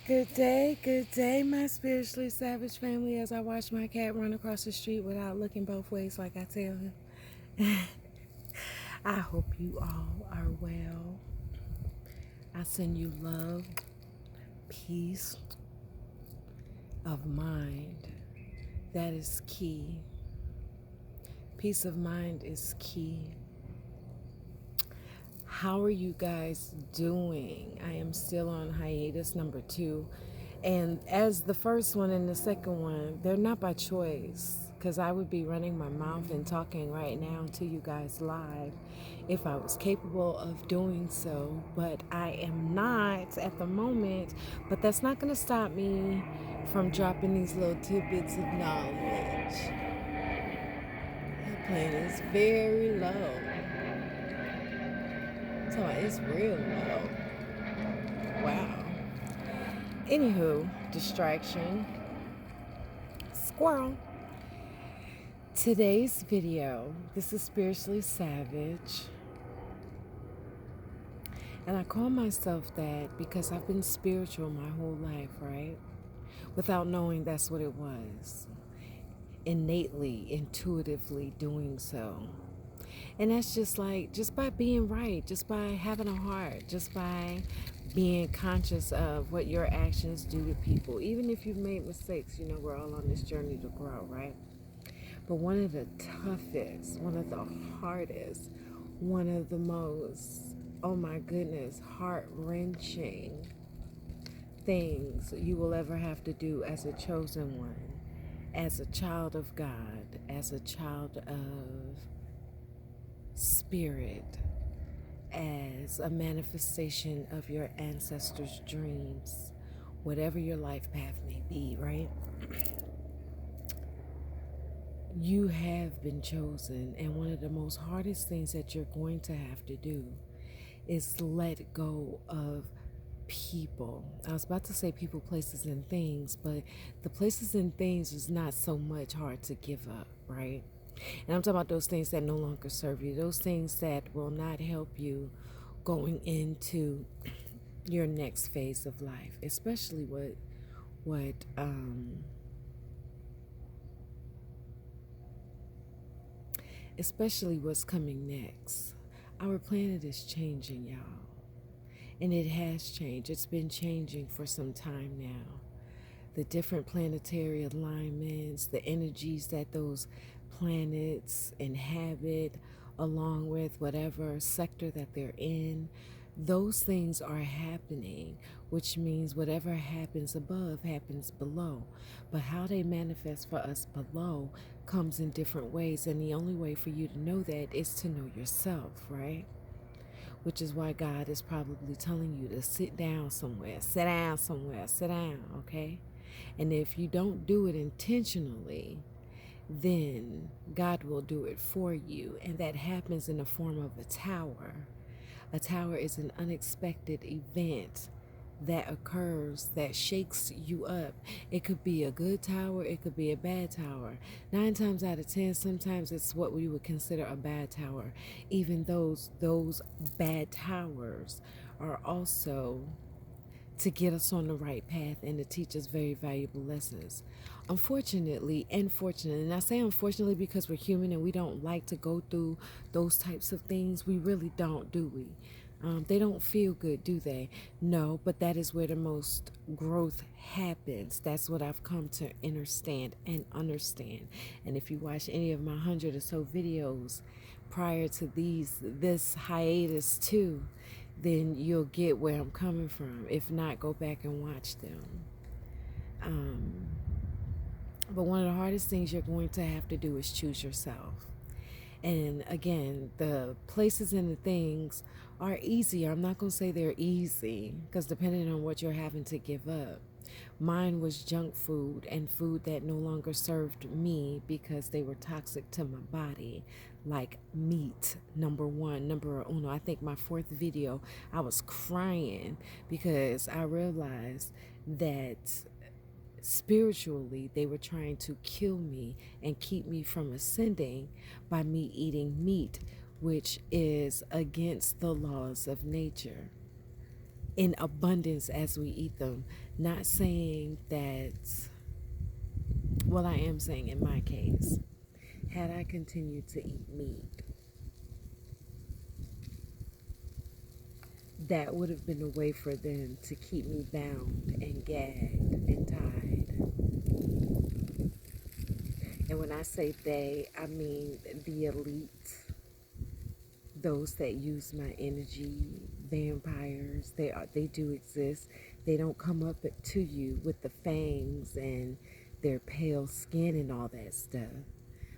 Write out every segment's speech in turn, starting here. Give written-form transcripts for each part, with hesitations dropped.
Good day, my spiritually savage family, as I watch my cat run across the street without looking both ways like I tell him. I hope you all are well. I send you love, peace of mind. That is key. Peace of mind is key. How are you guys doing? I am still on hiatus number 2. And as the first one and the second one, they're not by choice, because I would be running my mouth and talking right now to you guys live if I was capable of doing so, but I am not at the moment. But that's not going to stop me from dropping these little tidbits of knowledge. That plane is very low. So it's real low. Wow. Anywho, distraction. Squirrel. Today's video, this is Spiritually Savage. And I call myself that because I've been spiritual my whole life, right? Without knowing that's what it was. Innately, intuitively doing so. And that's just by being right, just by having a heart, just by being conscious of what your actions do to people. Even if you've made mistakes, we're all on this journey to grow, right? But one of the toughest, one of the hardest, one of the most, oh my goodness, heart-wrenching things you will ever have to do as a chosen one, as a child of God, as a child of spirit, as a manifestation of your ancestors' dreams, whatever your life path may be, right? You have been chosen, and one of the most hardest things that you're going to have to do is let go of people. I was about to say people, places, and things, but the places and things is not so much hard to give up, right? And I'm talking about those things that no longer serve you, those things that will not help you going into your next phase of life, especially especially what's coming next. Our planet is changing, y'all. And it has changed. It's been changing for some time now. The different planetary alignments, the energies that those planets inhabit, along with whatever sector that they're in, those things are happening, which means whatever happens above happens below. But how they manifest for us below comes in different ways, and the only way for you to know that is to know yourself, right? Which is why God is probably telling you to sit down somewhere, okay? And if you don't do it intentionally, then God will do it for you. And that happens in the form of a tower. A tower is an unexpected event that occurs that shakes you up. It could be a good tower, it could be a bad tower. 9 times out of 10, sometimes it's what we would consider a bad tower. Even those bad towers are also to get us on the right path and to teach us very valuable lessons. Unfortunately and fortunately, and I say unfortunately because we're human and we don't like to go through those types of things. We really don't, do we? They don't feel good, do they? No, but that is where the most growth happens. That's what I've come to understand. And if you watch any of my 100 or so videos prior to this hiatus too, then you'll get where I'm coming from. If not, go back and watch them. But one of the hardest things you're going to have to do is choose yourself. And again, the places and the things are easier. I'm not going to say they're easy, because depending on what you're having to give up. Mine was junk food and food that no longer served me because they were toxic to my body, like meat, number uno. I think my 4th video, I was crying because I realized that spiritually they were trying to kill me and keep me from ascending by me eating meat, which is against the laws of nature. in abundance as we eat them. Not saying that, well, I am saying in my case, had I continued to eat meat, that would have been a way for them to keep me bound and gagged and tied. And when I say they, I mean the elite, those that use my energy, vampires. They do exist. They don't come up to you with the fangs and their pale skin and all that stuff,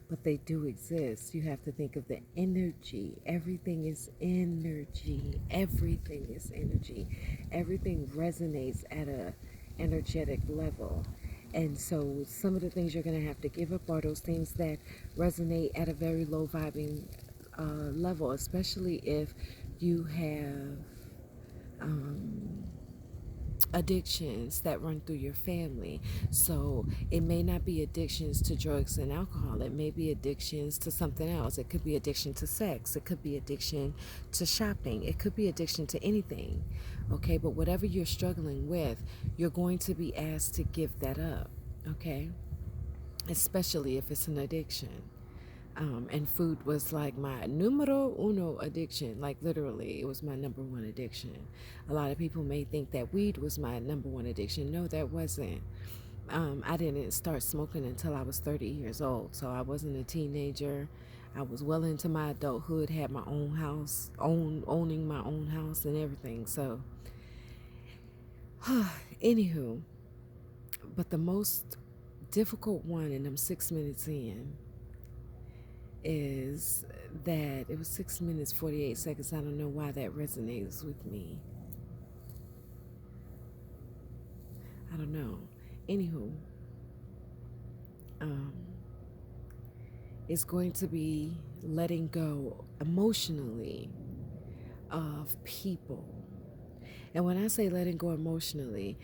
but they do exist. You have to think of the energy. Everything is energy. Everything is energy. Everything resonates at a energetic level. And so some of the things you're going to have to give up are those things that resonate at a very low vibing level, especially if you have addictions that run through your family. So it may not be addictions to drugs and alcohol. It may be addictions to something else. It could be addiction to sex. It could be addiction to shopping. It could be addiction to anything. Okay, but whatever you're struggling with, you're going to be asked to give that up. Okay, especially if it's an addiction. And food was like my numero uno addiction. Like literally, it was my number one addiction. A lot of people may think that weed was my number one addiction. No, that wasn't. I didn't start smoking until I was 30 years old. So I wasn't a teenager. I was well into my adulthood, had my own house, owning my own house and everything. So, anywho, but the most difficult one, and I'm 6 minutes in, is that it was 6 minutes 48 seconds. I don't know why that resonates with me. I don't know. Anywho, it's going to be letting go emotionally of people. And when I say letting go emotionally,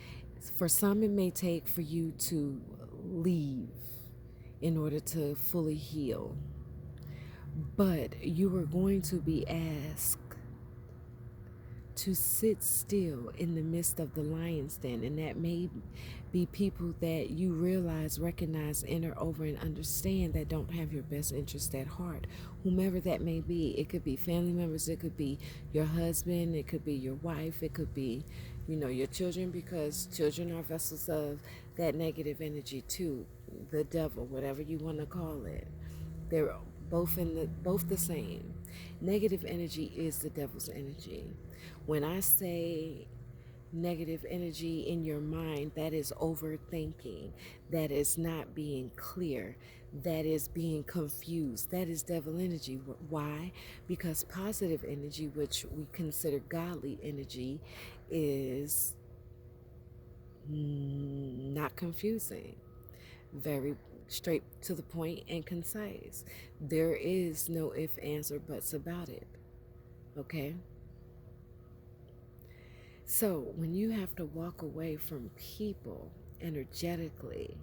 for some it may take for you to leave in order to fully heal. But you are going to be asked to sit still in the midst of the lion's den, and that may be people that you realize, recognize, enter over, and understand that don't have your best interest at heart. Whomever that may be, it could be family members, it could be your husband, it could be your wife, it could be, your children, because children are vessels of that negative energy too. The devil, whatever you want to call it, they're both the same. Negative energy is the devil's energy. When I say negative energy in your mind, that is overthinking, that is not being clear, that is being confused. That is devil energy. Why? Because positive energy, which we consider godly energy, is not confusing, very straight to the point and concise. There is no if, ands, or buts about it. Okay? So when you have to walk away from people energetically,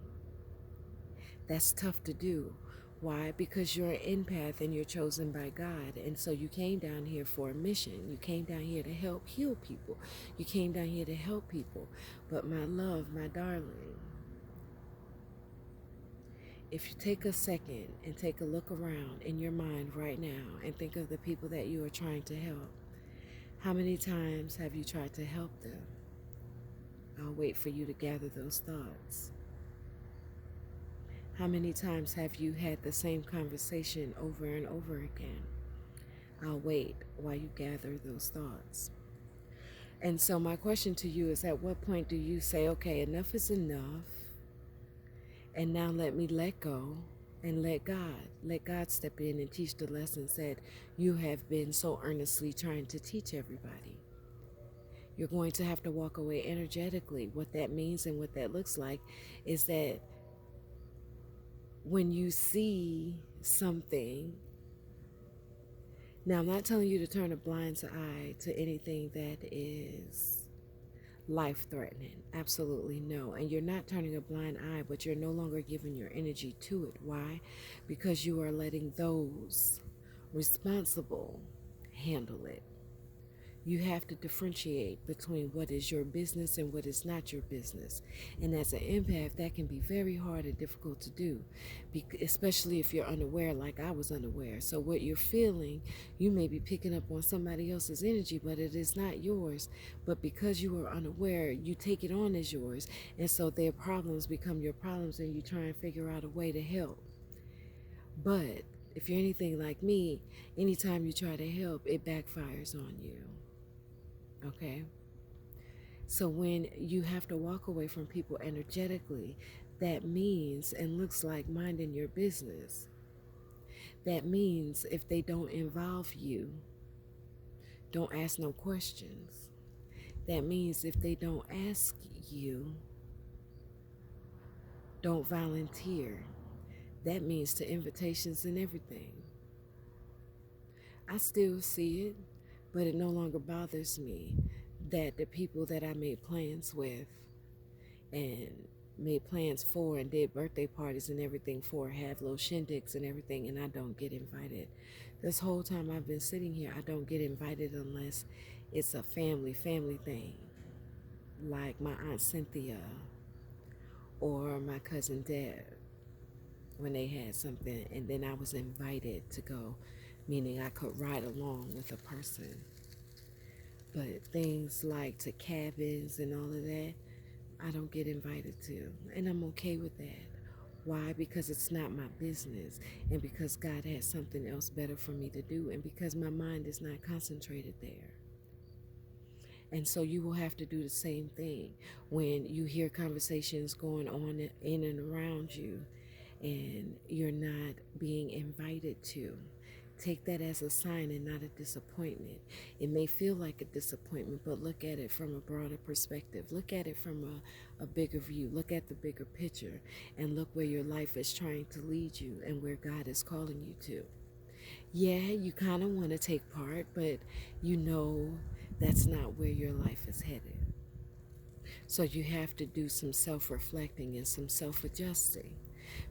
that's tough to do. Why? Because you're an empath and you're chosen by God. And so you came down here for a mission. You came down here to help heal people. You came down here to help people. But my love, my darling, if you take a second and take a look around in your mind right now and think of the people that you are trying to help, how many times have you tried to help them? I'll wait for you to gather those thoughts. How many times have you had the same conversation over and over again? I'll wait while you gather those thoughts. And so my question to you is, at what point do you say, okay, enough is enough, and now let me let go and let God step in and teach the lessons that you have been so earnestly trying to teach everybody? You're going to have to walk away energetically. What that means and what that looks like is that when you see something, now I'm not telling you to turn a blind eye to anything that is life-threatening. Absolutely no. And you're not turning a blind eye, but you're no longer giving your energy to it. Why? Because you are letting those responsible handle it. You have to differentiate between what is your business and what is not your business. And as an empath, that can be very hard and difficult to do, especially if you're unaware, like I was unaware. So, what you're feeling, you may be picking up on somebody else's energy, but it is not yours. But because you are unaware, you take it on as yours. And so, their problems become your problems, and you try and figure out a way to help. But if you're anything like me, anytime you try to help, it backfires on you. Okay? So when you have to walk away from people energetically, that means and looks like minding your business. That means if they don't involve you, don't ask no questions. That means if they don't ask you, don't volunteer. That means to invitations and everything. I still see it, but it no longer bothers me that the people that I made plans with and made plans for and did birthday parties and everything for have little shindigs and everything, and I don't get invited. This whole time I've been sitting here, I don't get invited unless it's a family thing, like my Aunt Cynthia or my cousin Deb when they had something, and then I was invited to go, meaning I could ride along with a person. But things like to cabins and all of that, I don't get invited to, and I'm okay with that. Why? Because it's not my business, and because God has something else better for me to do, and because my mind is not concentrated there. And so you will have to do the same thing when you hear conversations going on in and around you and you're not being invited to. Take that as a sign and not a disappointment. It may feel like a disappointment, but look at it from a broader perspective. Look at it from a bigger view. Look at the bigger picture and look where your life is trying to lead you and where God is calling you to. Yeah, you kind of want to take part, but you know that's not where your life is headed. So you have to do some self-reflecting and some self-adjusting.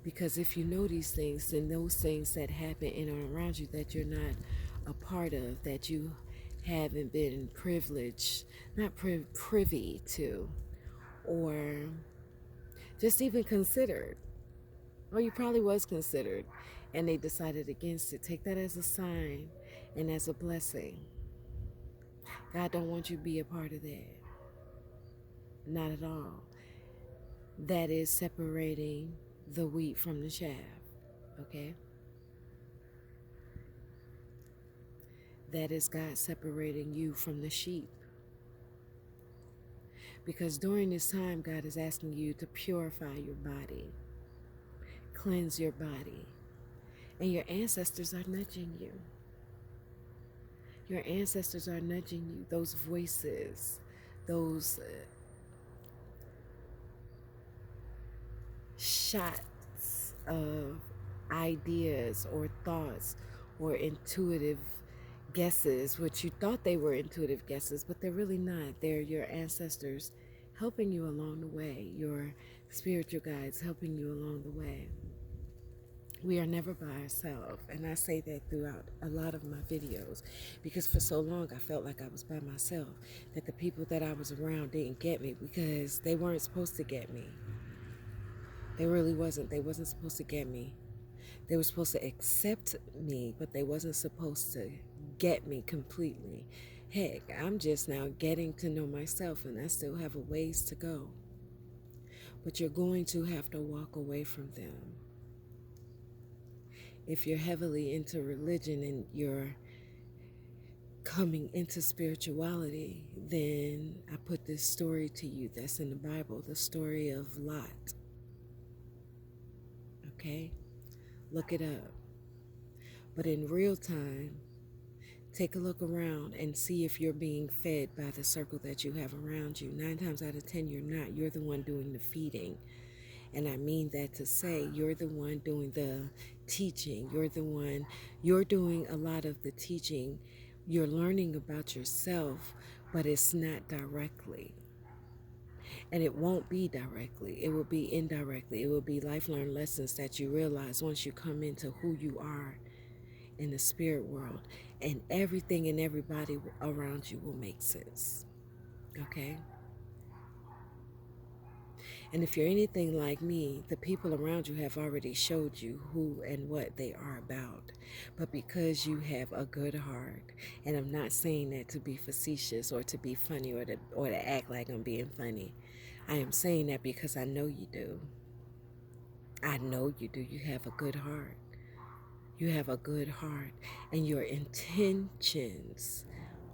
Because if you know these things, then those things that happen in and around you that you're not a part of, that you haven't been privileged, not privy to, or just even considered, or you probably was considered, and they decided against it. Take that as a sign and as a blessing. God don't want you to be a part of that. Not at all. That is separating the wheat from the chaff. Okay? That is God separating you from the sheep. Because during this time, God is asking you to purify your body, cleanse your body. And your ancestors are nudging you. Your ancestors are nudging you. Those voices, those shots of ideas or thoughts or intuitive guesses, which you thought they were intuitive guesses, but they're really not. They're your ancestors helping you along the way, your spiritual guides helping you along the way. We are never by ourselves, and I say that throughout a lot of my videos, because for so long I felt like I was by myself, that the people that I was around didn't get me because they weren't supposed to get me. They really wasn't. They wasn't supposed to get me. They were supposed to accept me, but they wasn't supposed to get me completely. Heck, I'm just now getting to know myself, and I still have a ways to go. But you're going to have to walk away from them. If you're heavily into religion and you're coming into spirituality, then I put this story to you that's in the Bible, the story of Lot. Okay? Look it up. But in real time, take a look around and see if you're being fed by the circle that you have around you. 9 times out of 10, you're not. You're the one doing the feeding. And I mean that to say you're the one doing the teaching. You're doing a lot of the teaching. You're learning about yourself, but it's not directly. And it won't be directly. It will be indirectly. It will be life learned lessons that you realize once you come into who you are in the spirit world, and everything and everybody around you will make sense. Okay? And if you're anything like me, the people around you have already showed you who and what they are about. But because you have a good heart, and I'm not saying that to be facetious or to be funny or to act like I'm being funny. I am saying that because I know you do. I know you do. You have a good heart. You have a good heart, and your intentions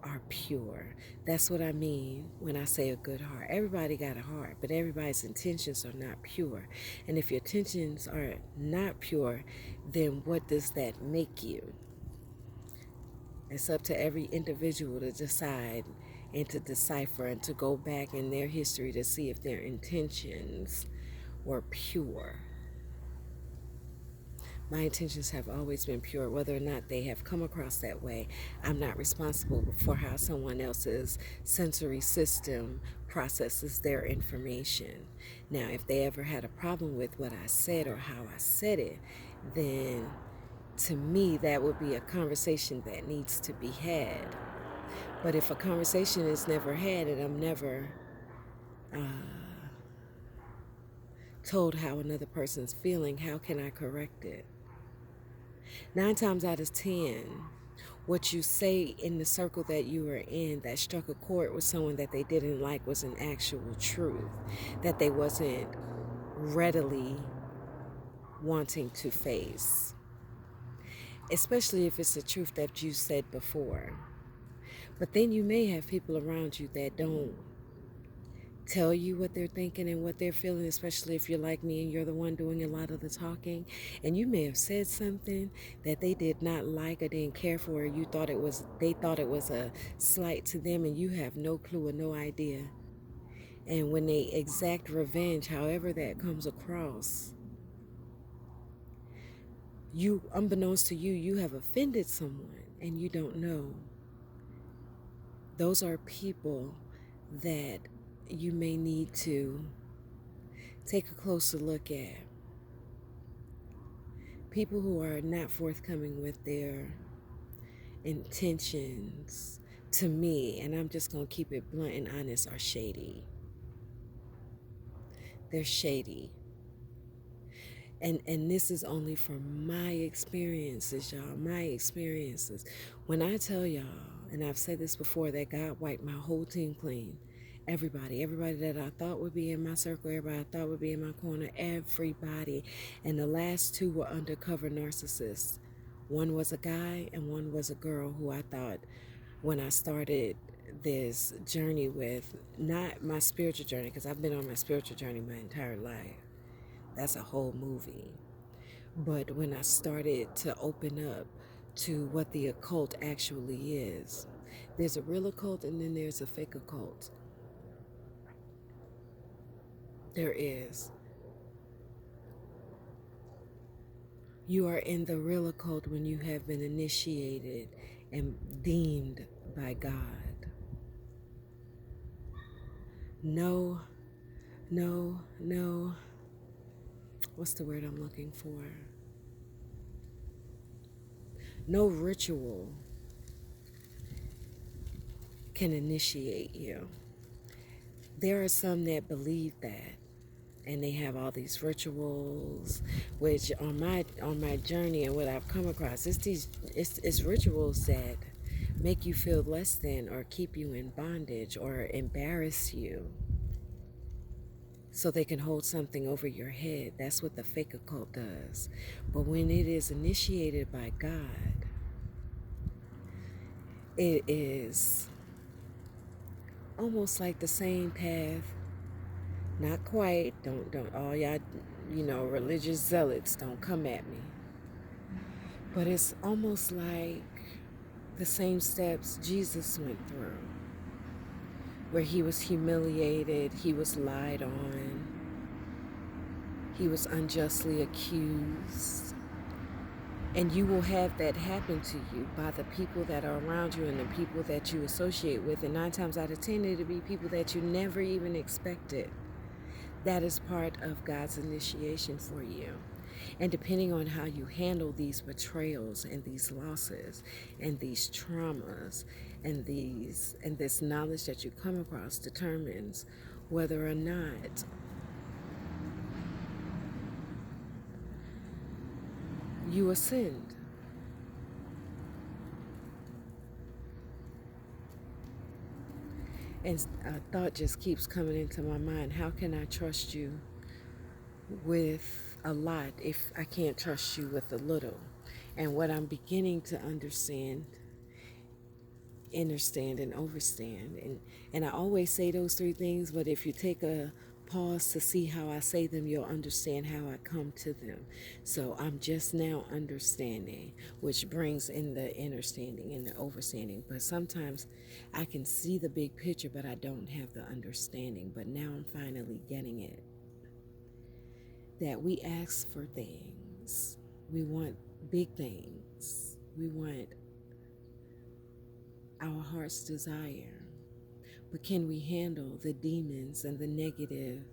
are pure. That's what I mean when I say a good heart. Everybody got a heart, but everybody's intentions are not pure. And if your intentions are not pure, then what does that make you? It's up to every individual to decide and to decipher and to go back in their history to see if their intentions were pure. My intentions have always been pure. Whether or not they have come across that way, I'm not responsible for how someone else's sensory system processes their information. Now, if they ever had a problem with what I said or how I said it, then to me, that would be a conversation that needs to be had. But if a conversation is never had and I'm never told how another person's feeling, how can I correct it? 9 times out of 10, what you say in the circle that you were in that struck a chord with someone that they didn't like was an actual truth that they wasn't readily wanting to face, especially if it's a truth that you said before. But then you may have people around you that don't tell you what they're thinking and what they're feeling, especially if you're like me and you're the one doing a lot of the talking, and you may have said something that they did not like or didn't care for, or they thought it was a slight to them, and you have no clue or no idea. And when they exact revenge, however that comes across, you, unbeknownst to you, you have offended someone and you don't know. Those are people that you may need to take a closer look at. People who are not forthcoming with their intentions, to me, and I'm just going to keep it blunt and honest, are shady. They're shady. And this is only from my experiences, y'all, my experiences. When I tell y'all, and I've said this before, that God wiped my whole team clean. Everybody that I thought would be in my circle, everybody I thought would be in my corner, everybody. And the last 2 were undercover narcissists. One was a guy and one was a girl who I thought, when I started this journey with, not my spiritual journey, because I've been on my spiritual journey my entire life. That's a whole movie. But when I started to open up to what the occult actually is, there's a real occult and then there's a fake occult. There is. You are in the real occult when you have been initiated and deemed by God. No. What's the word I'm looking for? No ritual can initiate you. There are some that believe that, and they have all these rituals, which on my journey and what I've come across, it's rituals that make you feel less than or keep you in bondage or embarrass you so they can hold something over your head. That's what the fake occult does. But when it is initiated by God, it is almost like the same path. Not quite. Don't all y'all, religious zealots, don't come at me. But it's almost like the same steps Jesus went through, where he was humiliated, he was lied on, he was unjustly accused. And you will have that happen to you by the people that are around you and the people that you associate with. And 9 times out of 10, it'll be people that you never even expected. That is part of God's initiation for you. And depending on how you handle these betrayals and these losses and these traumas and this knowledge that you come across determines whether or not you ascend. And a thought just keeps coming into my mind. How can I trust you with a lot if I can't trust you with a little? And what I'm beginning to understand, understand and overstand, and I always say those three things, but if you take a pause to see how I say them, you'll understand how I come to them. So I'm just now understanding, which brings in the understanding and the overstanding. But sometimes I can see the big picture, but I don't have the understanding. But now I'm finally getting it, that we ask for things, we want big things, we want our heart's desire. But can we handle the demons and the negative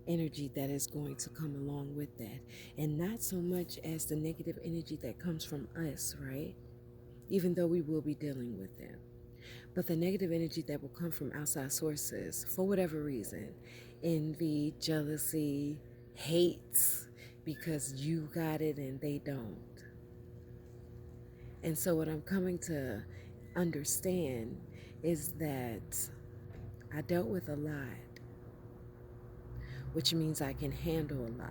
energy that is going to come along with that? And not so much as the negative energy that comes from us, right? Even though we will be dealing with them. But the negative energy that will come from outside sources, for whatever reason, envy, jealousy, hate, because you got it and they don't. And so what I'm coming to understand is that I dealt with a lot, which means I can handle a lot.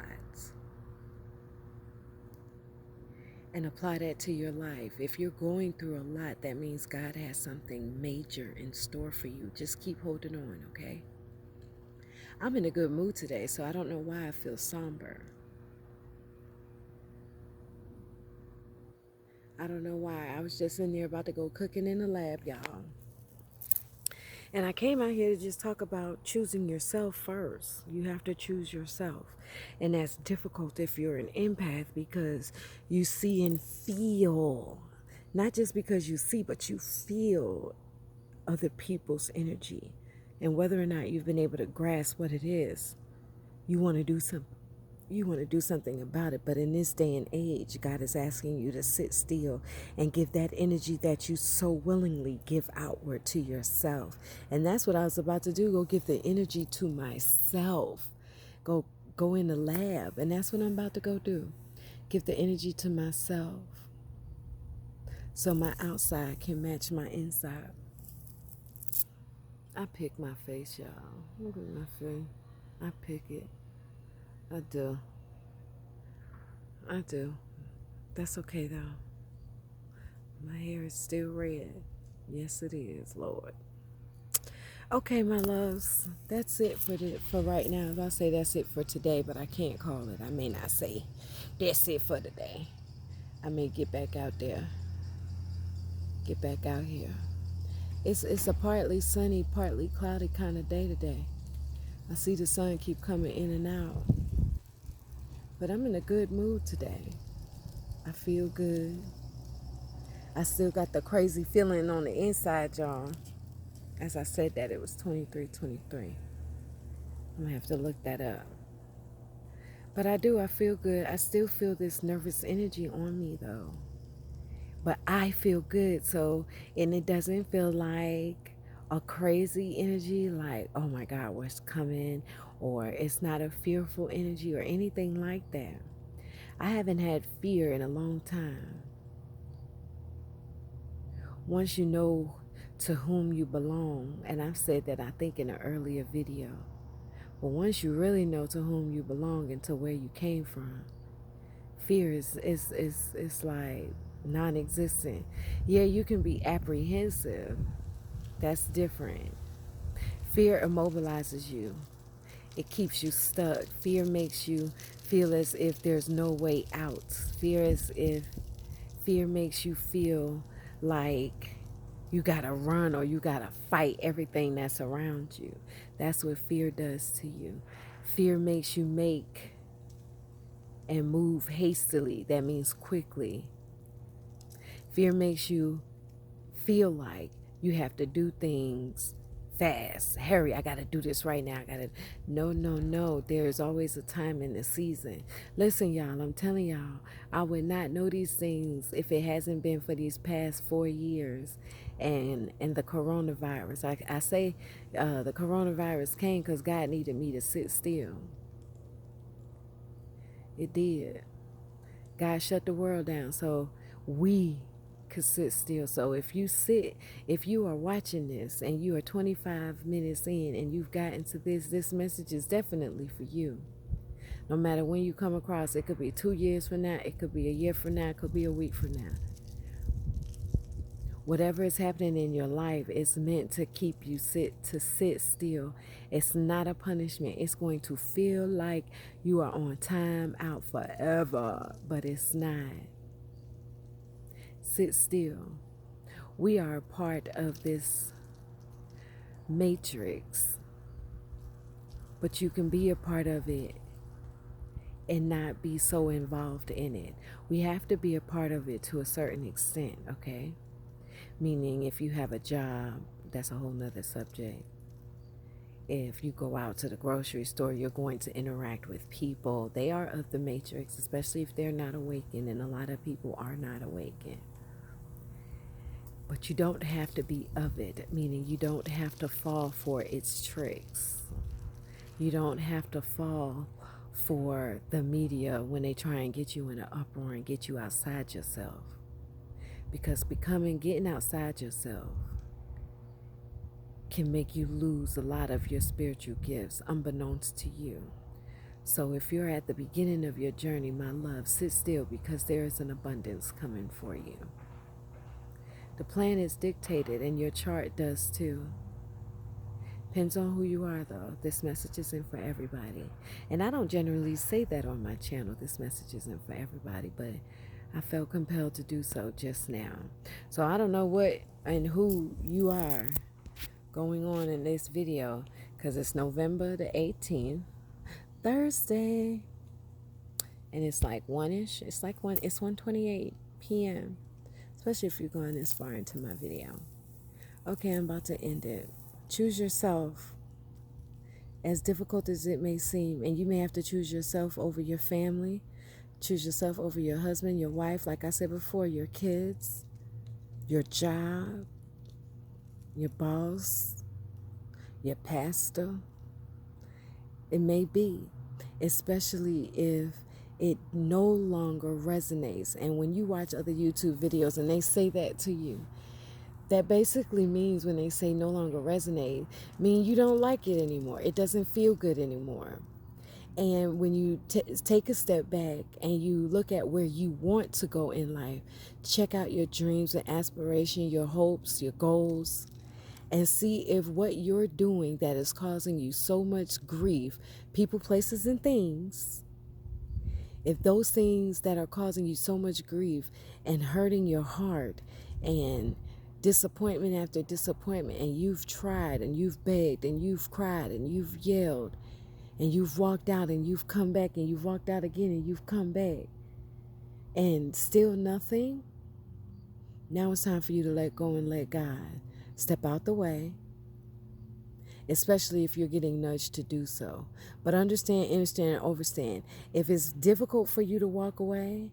And apply that to your life. If you're going through a lot, that means God has something major in store for you. Just keep holding on, okay? I'm in a good mood today, so I don't know why I feel somber. I don't know why. I was just in there about to go cooking in the lab, y'all. And I came out here to just talk about choosing yourself first. You have to choose yourself. And that's difficult if you're an empath, because you see and feel. Not just because you see, but you feel other people's energy. And whether or not you've been able to grasp what it is, you want to do something. You want to do something about it. But in this day and age, God is asking you to sit still and give that energy that you so willingly give outward to yourself. And that's what I was about to do. Go give the energy to myself. Go in the lab. And that's what I'm about to go do. Give the energy to myself, so my outside can match my inside. I pick my face, y'all. Look at my face. I pick it. I do. I do. That's okay, though. My hair is still red. Yes, it is, Lord. Okay, my loves. That's it for right now. I was about to say that's it for today, but I can't call it. I may not say that's it for today. I may get back out there. Get back out here. It's a partly sunny, partly cloudy kind of day today. I see the sun keep coming in and out. But I'm in a good mood today. I feel good. I still got the crazy feeling on the inside, y'all. As I said that, it was 2323. I'm gonna have to look that up. But I feel good. I still feel this nervous energy on me though. But I feel good, and it doesn't feel like a crazy energy, like, oh my God, what's coming? Or it's not a fearful energy or anything like that. I haven't had fear in a long time. Once you know to whom you belong, and I've said that I think in an earlier video, but once you really know to whom you belong and to where you came from, fear is like non-existent. Yeah, you can be apprehensive. That's different. Fear immobilizes you. It keeps you stuck. Fear makes you feel as if there's no way out. Fear makes you feel like you gotta run or you gotta fight everything that's around you. That's what fear does to you. Fear makes you make and move hastily. That means quickly. Fear makes you feel like you have to do things fast, hurry, I gotta do this right now. I gotta, no, no, no. There's always a time in the season. Listen, y'all, I'm telling y'all, I would not know these things if it hasn't been for these past 4 years and the coronavirus. I say the coronavirus came because God needed me to sit still. It did. God shut the world down so we could sit still. So if you are watching this and you are 25 minutes in and you've gotten to this message is definitely for you. No matter when you come across, it could be 2 years from now, it could be a year from now, it could be a week from now. Whatever is happening in your life is meant to keep you sit still. It's not a punishment. It's going to feel like you are on time out forever, but it's not. Sit still. We are a part of this matrix, but you can be a part of it and not be so involved in it. We have to be a part of it to a certain extent, okay? Meaning if you have a job, that's a whole nother subject. If you go out to the grocery store, you're going to interact with people. They are of the matrix, especially if they're not awakened, and a lot of people are not awakened. But you don't have to be of it, meaning you don't have to fall for its tricks. You don't have to fall for the media when they try and get you in an uproar and get you outside yourself. Because getting outside yourself can make you lose a lot of your spiritual gifts unbeknownst to you. So if you're at the beginning of your journey, my love, sit still because there is an abundance coming for you. The plan is dictated and your chart does too. Depends on who you are though. This message isn't for everybody. And I don't generally say that on my channel. This message isn't for everybody, but I felt compelled to do so just now. So I don't know what and who you are going on in this video because it's November the 18th, Thursday. And it's like 1-ish. It's 1:28 p.m. Especially if you're going this far into my video. Okay, I'm about to end it. Choose yourself. As difficult as it may seem, and you may have to choose yourself over your family, choose yourself over your husband, your wife, like I said before, your kids, your job, your boss, your pastor. It may be, especially if it no longer resonates. And when you watch other YouTube videos and they say that to you, that basically means when they say no longer resonate, mean you don't like it anymore. It doesn't feel good anymore. And when you take a step back and you look at where you want to go in life, check out your dreams and aspirations, your hopes, your goals, and see if what you're doing that is causing you so much grief, people, places, and things, if those things that are causing you so much grief and hurting your heart and disappointment after disappointment, and you've tried and you've begged and you've cried and you've yelled and you've walked out and you've come back and you've walked out again and you've come back and still nothing, now it's time for you to let go and let God. Step out the way, especially if you're getting nudged to do so. But understand, and overstand. If it's difficult for you to walk away,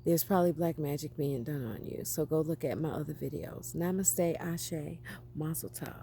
there's probably black magic being done on you. So go look at my other videos. Namaste, Ashe, Mazel Tov.